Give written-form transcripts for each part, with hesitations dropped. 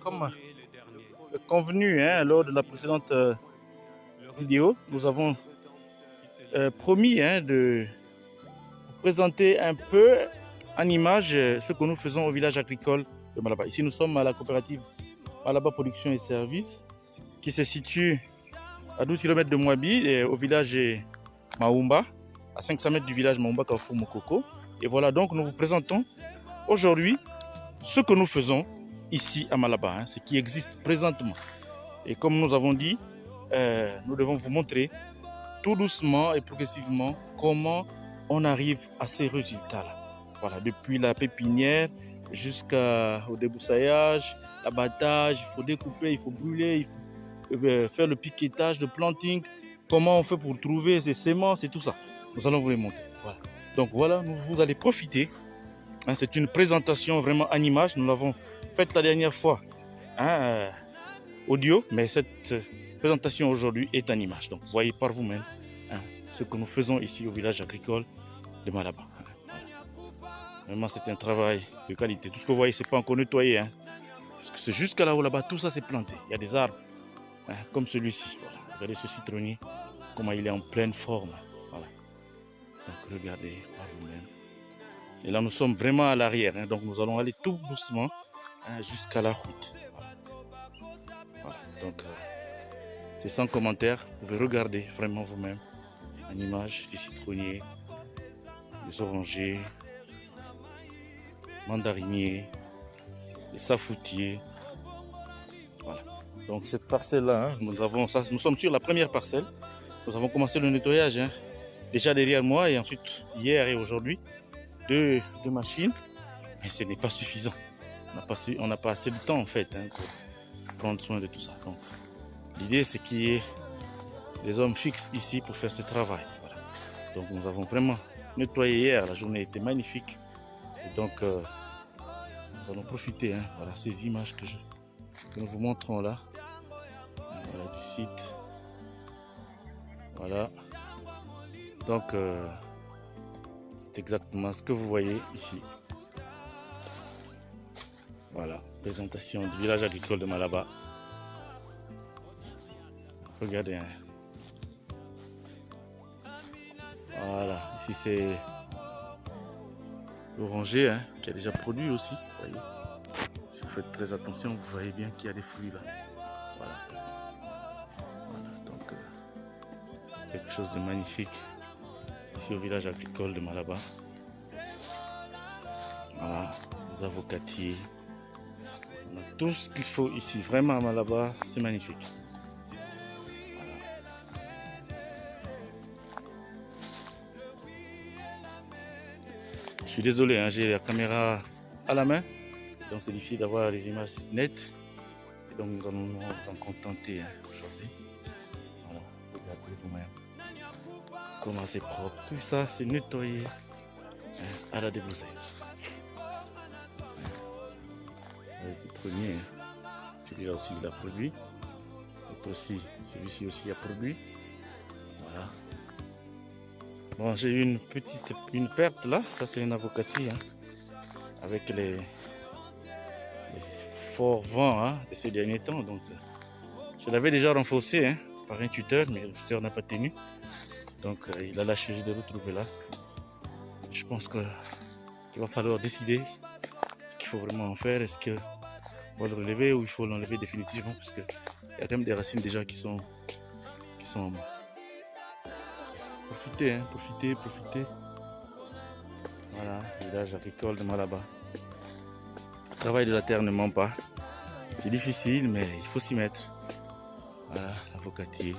Comme convenu lors de la précédente vidéo, nous avons promis de vous présenter un peu en image ce que nous faisons au village agricole de Malaba. Ici, nous sommes à la coopérative Malaba Production et Services qui se situe à 12 km de Mouabi, et au village Maoumba, à 500 mètres du village Maoumba Carrefour Mokoko. Et voilà, donc nous vous présentons aujourd'hui ce que nous faisons ici à Malaba, ce qui existe présentement. Et comme nous avons dit, nous devons vous montrer tout doucement et progressivement comment on arrive à ces résultats-là. Voilà, depuis la pépinière jusqu'au débroussaillage, l'abattage, il faut découper, il faut brûler, il faut faire le piquetage, le planting, comment on fait pour trouver ces semences et tout ça. Nous allons vous les montrer. Voilà. Donc voilà, vous allez profiter. C'est une présentation vraiment en image. Nous l'avons faite la dernière fois audio, mais cette présentation aujourd'hui est en image. Donc voyez par vous-même ce que nous faisons ici au village agricole de Malaba. Vraiment, c'est un travail de qualité. Tout ce que vous voyez, c'est pas encore nettoyé. Parce que c'est jusqu'à là où là-bas, tout ça c'est planté. Il y a des arbres comme celui-ci. Voilà. Regardez ce citronnier, comment il est en pleine forme. Voilà. Donc regardez par vous-même. Et là, nous sommes vraiment à l'arrière. Donc nous allons aller tout doucement jusqu'à la route. Voilà. Voilà. Donc c'est sans commentaire. Vous pouvez regarder vraiment vous-même en image des citronniers, des orangers, mandariniers, des safoutiers. Voilà. Donc cette parcelle-là, nous sommes sur la première parcelle. Nous avons commencé le nettoyage déjà derrière moi, et ensuite hier et aujourd'hui deux machines. Mais ce n'est pas suffisant. On n'a pas assez de temps en fait pour prendre soin de tout ça. Donc l'idée c'est qu'il y ait des hommes fixes ici pour faire ce travail. Voilà. Donc nous avons vraiment nettoyé hier. La journée était magnifique. Et donc nous allons profiter. Voilà ces images que nous vous montrons là. Voilà du site. Voilà. Donc c'est exactement ce que vous voyez ici. Voilà, présentation du village agricole de Malaba. Regardez. Voilà, ici c'est l'oranger qui a déjà produit aussi. Vous voyez. Si vous faites très attention, vous voyez bien qu'il y a des fruits là. Voilà. Voilà, donc quelque chose de magnifique ici au village agricole de Malaba. Voilà, les avocatiers. On a tout ce qu'il faut ici. Vraiment à Malaba, c'est magnifique. Voilà. Je suis désolé, j'ai la caméra à la main. Donc c'est difficile d'avoir les images nettes. Et donc nous allons nous en contenter aujourd'hui. Voilà, regardez vous-même comment c'est propre. Tout ça c'est nettoyé à la débroussailleuse. Le citronnier, celui-là aussi il a produit. Aussi, celui-ci aussi a produit. Voilà. Bon, j'ai eu une perte là. Ça c'est un avocatier avec les forts vents de ces derniers temps. Donc je l'avais déjà renforcé par un tuteur, mais le tuteur n'a pas tenu. Donc il a lâché, je vais le retrouver là. Je pense qu'il va falloir décider ce qu'il faut vraiment en faire. Est-ce qu'on va le relever ou il faut l'enlever définitivement, parce qu'il y a quand même des racines déjà qui sont en bas. Profitez, profitez. Voilà, village agricole de Malaba. Le travail de la terre ne ment pas. C'est difficile, mais il faut s'y mettre. Voilà, l'avocatier.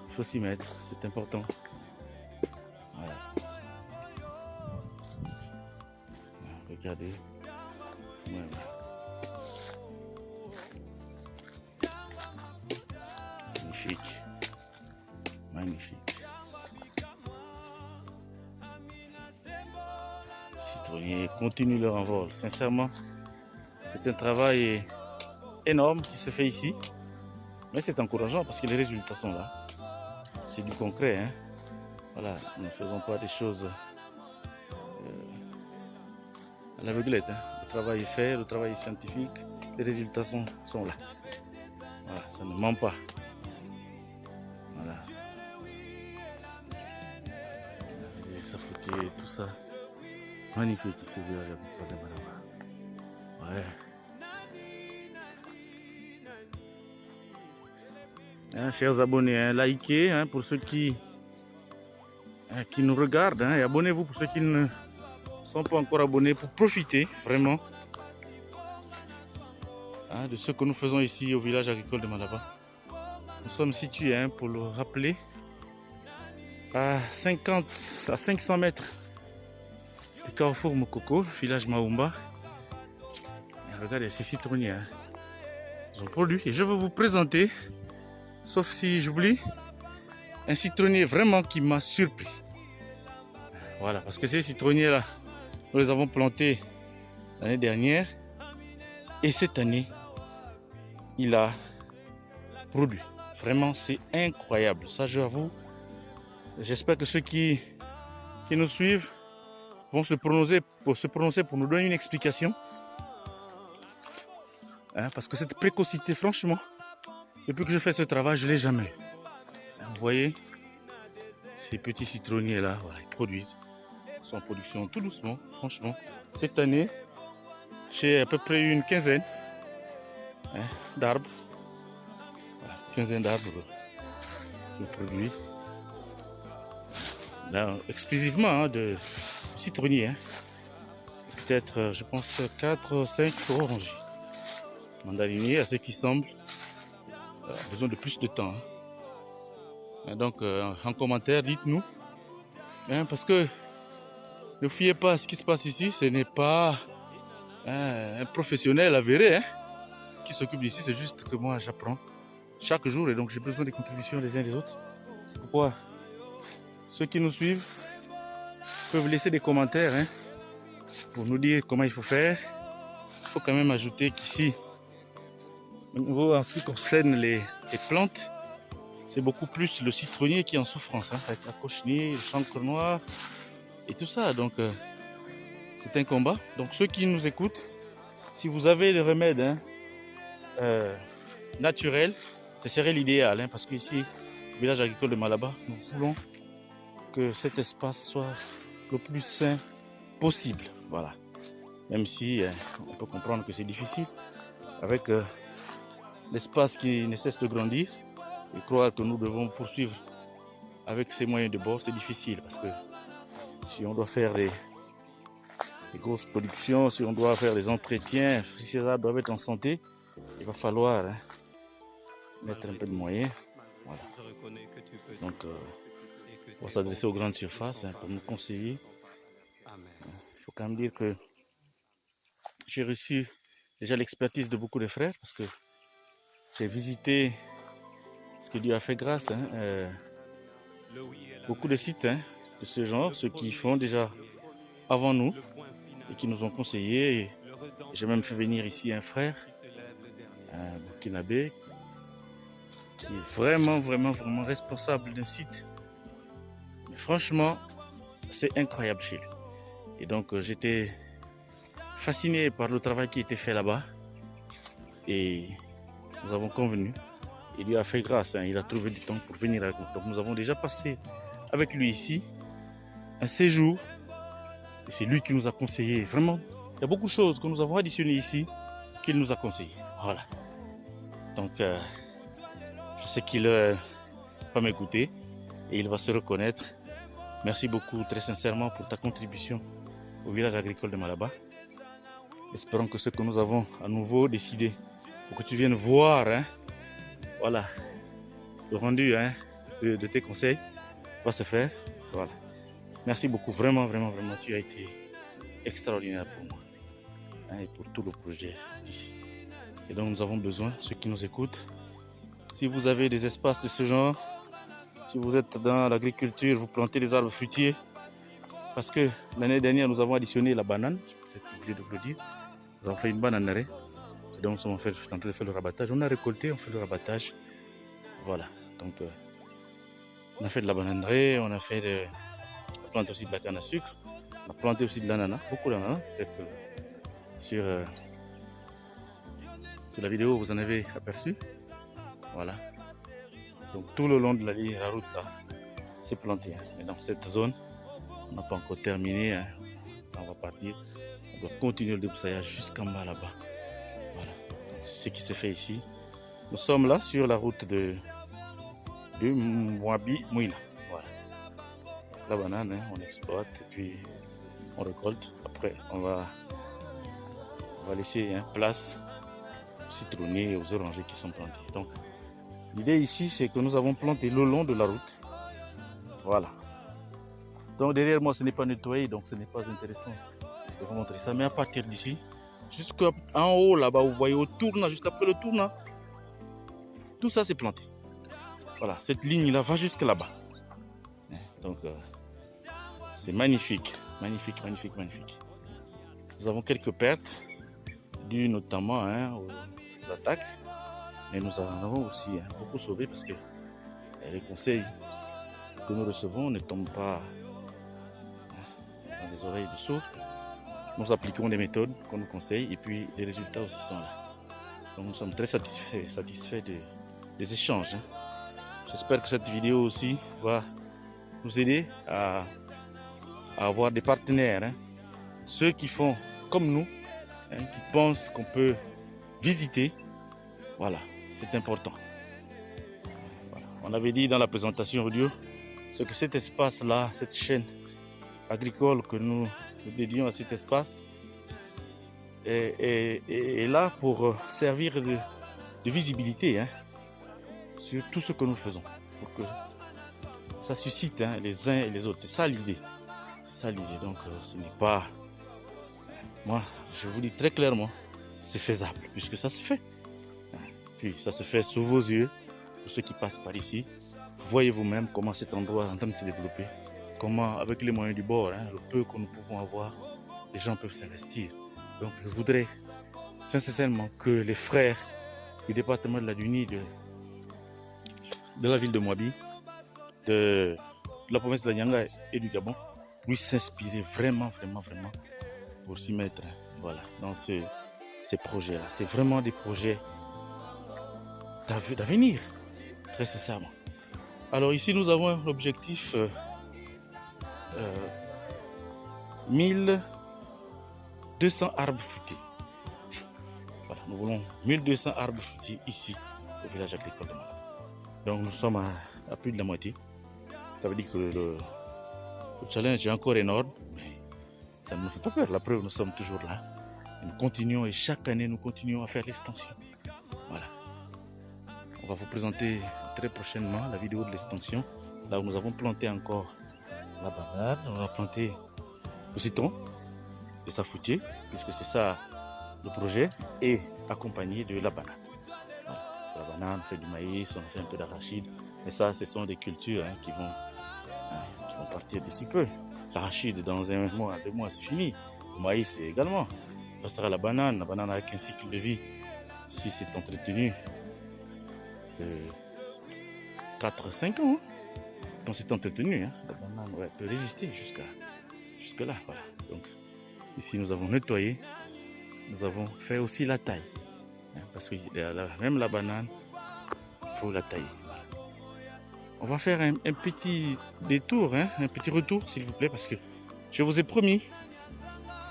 Il faut s'y mettre, c'est important. Voilà. Regardez. Voilà. Magnifique. Magnifique. Les citronniers continuent leur envol. Sincèrement, c'est un travail énorme qui se fait ici. Mais c'est encourageant parce que les résultats sont là. C'est du concret. Voilà, nous ne faisons pas des choses à l'aveuglette. Le travail est fait, le travail est scientifique, les résultats sont là. Voilà, ça ne ment pas. Voilà. Les safoutiers, tout ça. Magnifique ici, le village agricole de Malaba. Ouais. Hein, chers abonnés, hein, likez hein, pour ceux qui nous regardent hein, et abonnez-vous pour ceux qui ne sont pas encore abonnés pour profiter vraiment hein, de ce que nous faisons ici au village agricole de Malaba. Nous sommes situés, hein, pour le rappeler, à 500 mètres du carrefour Mokoko, village Maoumba. Et regardez ces citronniers, hein, ils ont produit et je vais vous présenter, sauf si j'oublie, un citronnier vraiment qui m'a surpris. Voilà, parce que ces citronniers là, nous les avons plantés l'année dernière et cette année, il a produit. Vraiment, c'est incroyable. Ça, j'avoue. J'espère que ceux qui nous suivent vont se prononcer pour nous donner une explication. Hein, parce que cette précocité, franchement, depuis que je fais ce travail, je ne l'ai jamais eu. Vous voyez, ces petits citronniers là, voilà, ils produisent. Ils sont en production tout doucement, franchement. Cette année, j'ai à peu près une quinzaine hein, d'arbres. Voilà, une quinzaine d'arbres de produits. Là, exclusivement hein, de citronniers. Hein. Peut-être, je pense, 4 ou 5 orangers. Mandariniers, à ce qui semble, besoin de plus de temps. Hein. Donc, en commentaire, dites-nous. Hein, parce que ne fiez pas à ce qui se passe ici. Ce n'est pas un professionnel avéré hein, qui s'occupe d'ici. C'est juste que moi, j'apprends chaque jour. Et donc, j'ai besoin des contributions des uns et des autres. C'est pourquoi ceux qui nous suivent peuvent laisser des commentaires hein, pour nous dire comment il faut faire. Il faut quand même ajouter qu'ici, au niveau en ce qui concerne les plantes, c'est beaucoup plus le citronnier qui est en souffrance, hein, avec la cochenille, le chancre noir et tout ça. Donc, c'est un combat. Donc, ceux qui nous écoutent, si vous avez les remèdes hein, naturels, ce serait l'idéal. Hein, parce qu'ici, au village agricole de Malaba, nous voulons que cet espace soit le plus sain possible. Voilà. Même si on peut comprendre que c'est difficile avec l'espace qui ne cesse de grandir et croire que nous devons poursuivre avec ces moyens de bord, c'est difficile parce que si on doit faire des grosses productions, si on doit faire des entretiens, si ces arbres doivent être en santé, il va falloir hein, mettre un peu de moyens. Voilà. Donc, on va s'adresser aux grandes surfaces hein, pour nous conseiller. Il faut quand même dire que j'ai reçu déjà l'expertise de beaucoup de frères parce que j'ai visité ce que Dieu a fait grâce. Hein, beaucoup de sites hein, de ce genre, ceux qui font déjà avant nous et qui nous ont conseillé. J'ai même fait venir ici un frère, un burkinabé, qui est vraiment responsable d'un site. Mais franchement, c'est incroyable chez lui. Et donc, j'étais fasciné par le travail qui était fait là-bas. Et nous avons convenu. Il lui a fait grâce, hein, il a trouvé du temps pour venir avec nous. Donc, nous avons déjà passé avec lui ici un séjour. Et c'est lui qui nous a conseillé. Vraiment, il y a beaucoup de choses que nous avons additionnées ici qu'il nous a conseillé. Voilà. Donc, je sais qu'il va m'écouter et il va se reconnaître. Merci beaucoup, très sincèrement, pour ta contribution au village agricole de Malaba. Espérons que ce que nous avons à nouveau décidé, pour que tu viennes voir, hein, voilà, le rendu hein, de tes conseils va se faire. Voilà. Merci beaucoup, vraiment, tu as été extraordinaire pour moi hein, et pour tout le projet d'ici. Et donc nous avons besoin, ceux qui nous écoutent, si vous avez des espaces de ce genre, si vous êtes dans l'agriculture, vous plantez des arbres fruitiers, parce que l'année dernière nous avons additionné la banane, j'ai oublié de vous le dire, nous avons fait une bananerie, et donc nous sommes en train de faire le rabattage, on a récolté, on fait le rabattage, voilà, donc on a fait de la bananerie, on a fait on plante aussi de la canne à sucre, on a planté aussi de l'ananas, beaucoup d'ananas, peut-être que sur la vidéo, vous en avez aperçu. Voilà. Donc tout le long de la route là, c'est planté. Mais dans cette zone, on n'a pas encore terminé. Hein. On va partir. On doit continuer le débroussaillage jusqu'en bas là-bas. Voilà. C'est ce qui se fait ici. Nous sommes là sur la route de Mwabi Mouina. Voilà. La banane, hein, on exploite et puis on récolte. Après, on va laisser place aux citronniers et aux orangers qui sont plantés. Donc, l'idée ici, c'est que nous avons planté le long de la route. Voilà. Donc, derrière moi, ce n'est pas nettoyé, donc ce n'est pas intéressant de vous montrer ça. Mais à partir d'ici, jusqu'en haut, là-bas, vous voyez au tournant, jusqu'après le tournant, tout ça, c'est planté. Voilà, cette ligne-là va jusque là-bas. Donc, c'est magnifique. Magnifique, magnifique, magnifique. Nous avons quelques pertes, dues notamment aux attaques. Mais nous en avons aussi beaucoup sauvé parce que les conseils que nous recevons ne tombent pas dans les oreilles de sourds. Nous appliquons des méthodes qu'on nous conseille et puis les résultats aussi sont là. Donc nous sommes très satisfaits des échanges. Hein. J'espère que cette vidéo aussi va nous aider à avoir des partenaires. Hein. Ceux qui font comme nous, hein, qui pensent qu'on peut visiter. Voilà, c'est important. Voilà. On avait dit dans la présentation audio ce que cet espace-là, cette chaîne agricole que nous dédions à cet espace est là pour servir de visibilité hein, sur tout ce que nous faisons. Pour que ça suscite hein, les uns et les autres. C'est ça l'idée. C'est ça l'idée. Donc ce n'est pas... Moi, je vous dis très clairement, c'est faisable puisque ça se fait. Puis ça se fait sous vos yeux, pour ceux qui passent par ici. Vous voyez vous-même comment cet endroit est en train de se développer. Comment, avec les moyens du bord, hein, le peu que nous pouvons avoir, les gens peuvent s'investir. Donc je voudrais sincèrement que les frères du département de la Duni, de la ville de Mwabi, de la province de la Nyanga et du Gabon, puissent s'inspirer vraiment pour s'y mettre voilà, dans ces projets-là. C'est vraiment des projets d'avenir, très sincèrement. Alors ici nous avons un objectif 1200 arbres fruitiers. Voilà, nous voulons 1200 arbres fruitiers ici au village agricole de Mwabi. Donc nous sommes à plus de la moitié. Ça veut dire que le challenge est encore énorme, mais ça ne nous fait pas peur. La preuve, nous sommes toujours là. Et nous continuons et chaque année nous continuons à faire l'extension. Voilà. On va vous présenter très prochainement la vidéo de l'extension. Là où nous avons planté encore la banane, on a planté le citron et sa fruitier, puisque c'est ça le projet, et accompagné de la banane. Voilà. La banane, on fait du maïs, on fait un peu d'arachide, mais ça, ce sont des cultures hein, qui vont partir d'ici peu. L'arachide, dans 1 mois, 2 mois, c'est fini. Le maïs également. Ça sera la banane avec un cycle de vie, si c'est entretenu, 4-5 ans. Hein. Quand c'est entretenu, hein, la banane peut résister jusque là. Voilà. Donc, ici, nous avons nettoyé. Nous avons fait aussi la taille. Hein, parce que même la banane, il faut la tailler. Voilà. On va faire un petit détour, hein, un petit retour, s'il vous plaît, parce que je vous ai promis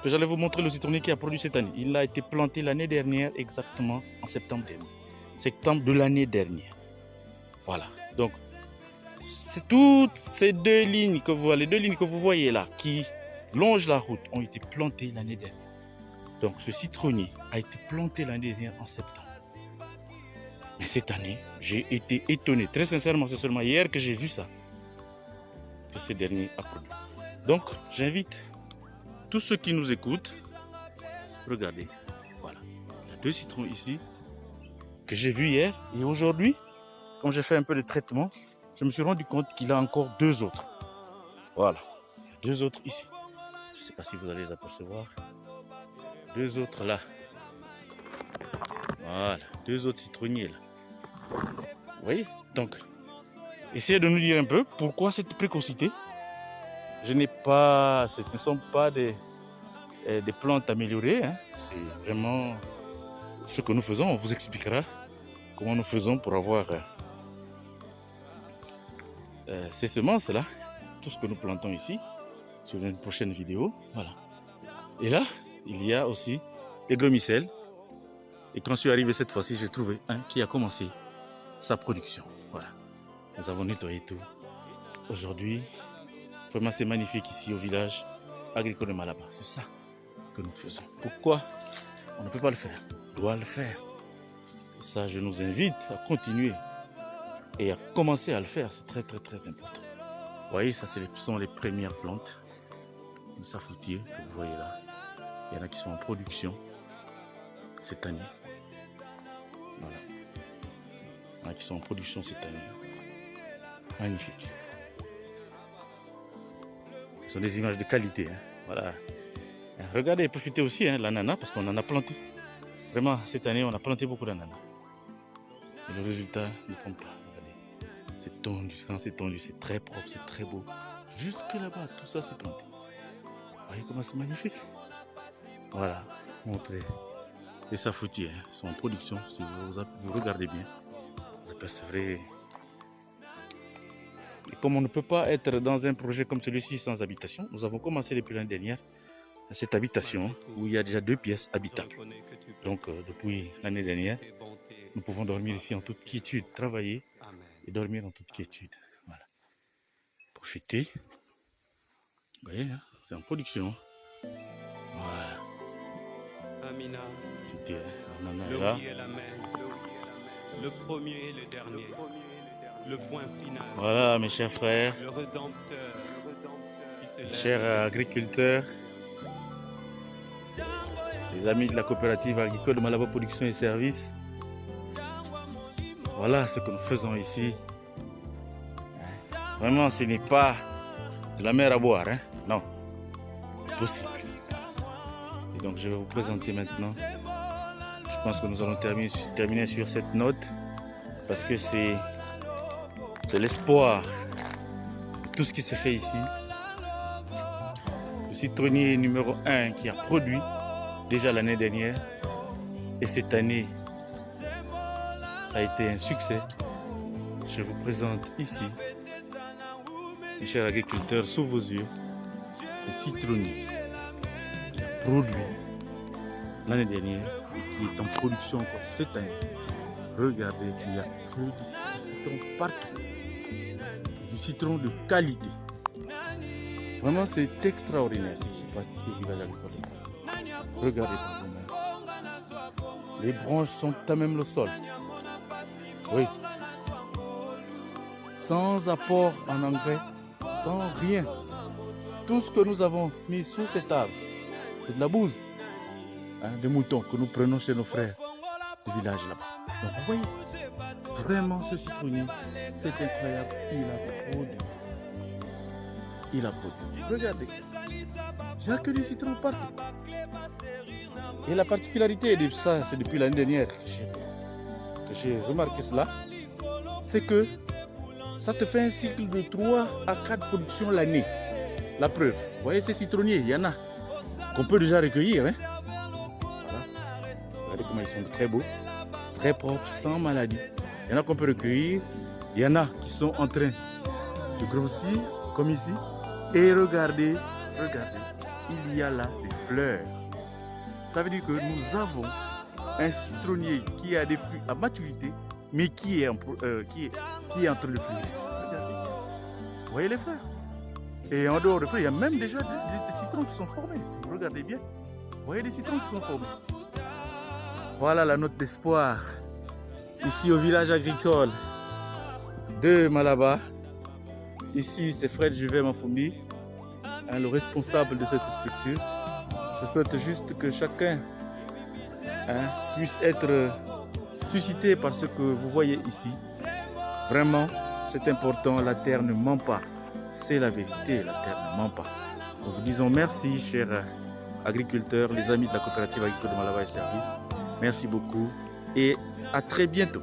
que j'allais vous montrer le citronnier qui a produit cette année. Il a été planté l'année dernière, exactement en septembre dernier. Septembre de l'année dernière. Voilà. Donc, c'est toutes ces deux lignes que vous voyez là, qui longent la route, ont été plantées l'année dernière. Donc, ce citronnier a été planté l'année dernière en septembre. Mais cette année, j'ai été étonné. Très sincèrement, c'est seulement hier que j'ai vu ça. Que ce dernier a produit. Donc, j'invite tous ceux qui nous écoutent. Regardez. Voilà. Il y a 2 citrons ici que j'ai vus hier. Et aujourd'hui, comme j'ai fait un peu de traitement, je me suis rendu compte qu'il y a encore 2 autres. Voilà. Il y a 2 autres ici. Je ne sais pas si vous allez les apercevoir. 2 autres là. Voilà. 2 autres citronniers là. Vous voyez? Donc, essayez de nous dire un peu pourquoi cette précocité. Ce ne sont pas des des plantes améliorées. Hein. C'est vraiment ce que nous faisons. On vous expliquera comment nous faisons pour avoir ces semences-là. Tout ce que nous plantons ici sur une prochaine vidéo. Voilà. Et là, il y a aussi les gromicelles. Et quand je suis arrivé cette fois-ci, j'ai trouvé un qui a commencé sa production. Voilà. Nous avons nettoyé tout. Aujourd'hui, vraiment c'est magnifique ici au village agricole de Malaba. C'est ça que nous faisons. Pourquoi on ne peut pas le faire? On doit le faire. Et ça, je nous invite à continuer et à commencer à le faire. C'est très très très important. Vous voyez, ça ce sont les premières plantes de safoutier que vous voyez là. Il y en a qui sont en production cette année. Voilà. Il y en a qui sont en production cette année. Magnifique. Ce sont des images de qualité. Hein. Voilà. Regardez, profitez aussi hein, l'ananas parce qu'on en a planté. Vraiment, cette année, on a planté beaucoup d'ananas. Et le résultat ne trompe pas. Regardez. C'est tendu, quand c'est tendu, c'est très propre, c'est très beau. Jusque là-bas, tout ça c'est planté. Vous voyez comment c'est magnifique. Voilà, montrez. Les safoutiers hein, sont en production. Si vous regardez bien, vous apercevrez. Et comme on ne peut pas être dans un projet comme celui-ci sans habitation, nous avons commencé depuis l'année dernière cette habitation où il y a déjà 2 pièces habitables. Donc depuis l'année dernière, nous pouvons dormir ici en toute quiétude, travailler et dormir en toute quiétude. Voilà. Profitez. Vous voyez, hein, c'est en production. Voilà. Profitez, on en a là. Le premier et le dernier. Le point final. Voilà mes chers frères, le Rédempteur, chers agriculteurs, les amis de la coopérative agricole de Malaba Production et Services. Voilà ce que nous faisons ici. Vraiment, ce n'est pas de la mer à boire, hein? Non, c'est possible. Et donc je vais vous présenter maintenant. Je pense que nous allons terminer sur cette note parce que c'est l'espoir de tout ce qui se fait ici. Le citronnier numéro 1 qui a produit déjà l'année dernière et cette année ça a été un succès. Je vous présente ici, mes chers agriculteurs, sous vos yeux, le citronnier qui a produit l'année dernière et qui est en production encore cette année. Regardez, il n'y a que du citron partout. Du citron de qualité. Vraiment, c'est extraordinaire ce qui se passe ici au village agricole. Regardez par vous-même. Les branches sont à même le sol. Oui. Sans apport en engrais, sans rien. Tout ce que nous avons mis sous cet arbre, c'est de la bouse hein, de mouton que nous prenons chez nos frères du village là-bas. Donc vous voyez, vraiment ce citronnier, c'est incroyable. Il a produit. Regardez, j'ai que du citron partout. Et la particularité de ça, c'est depuis l'année dernière que j'ai remarqué cela, c'est que ça te fait un cycle de 3 à 4 productions l'année. La preuve, vous voyez ces citronniers, il y en a qu'on peut déjà recueillir. Hein? Voilà. Regardez comment ils sont très beaux, très propres, sans maladie. Il y en a qu'on peut recueillir, il y en a qui sont en train de grossir, comme ici. Et regardez, il y a là des fleurs. Ça veut dire que nous avons un citronnier qui a des fruits à maturité, mais qui est en train de fleurir. Regardez. Vous voyez les fleurs? Et en dehors des fleurs, il y a même déjà des citrons qui sont formés. Si vous regardez bien, vous voyez des citrons qui sont formés. Voilà la note d'espoir. Ici au village agricole de Malaba. Ici, c'est Fred Juvet Mafumbi, hein, le responsable de cette structure. Je souhaite juste que chacun puisse être suscité par ce que vous voyez ici. Vraiment, c'est important, la terre ne ment pas. C'est la vérité, la terre ne ment pas. Nous vous disons merci, chers agriculteurs, les amis de la coopérative agricole de Malaba et Services. Merci beaucoup et à très bientôt.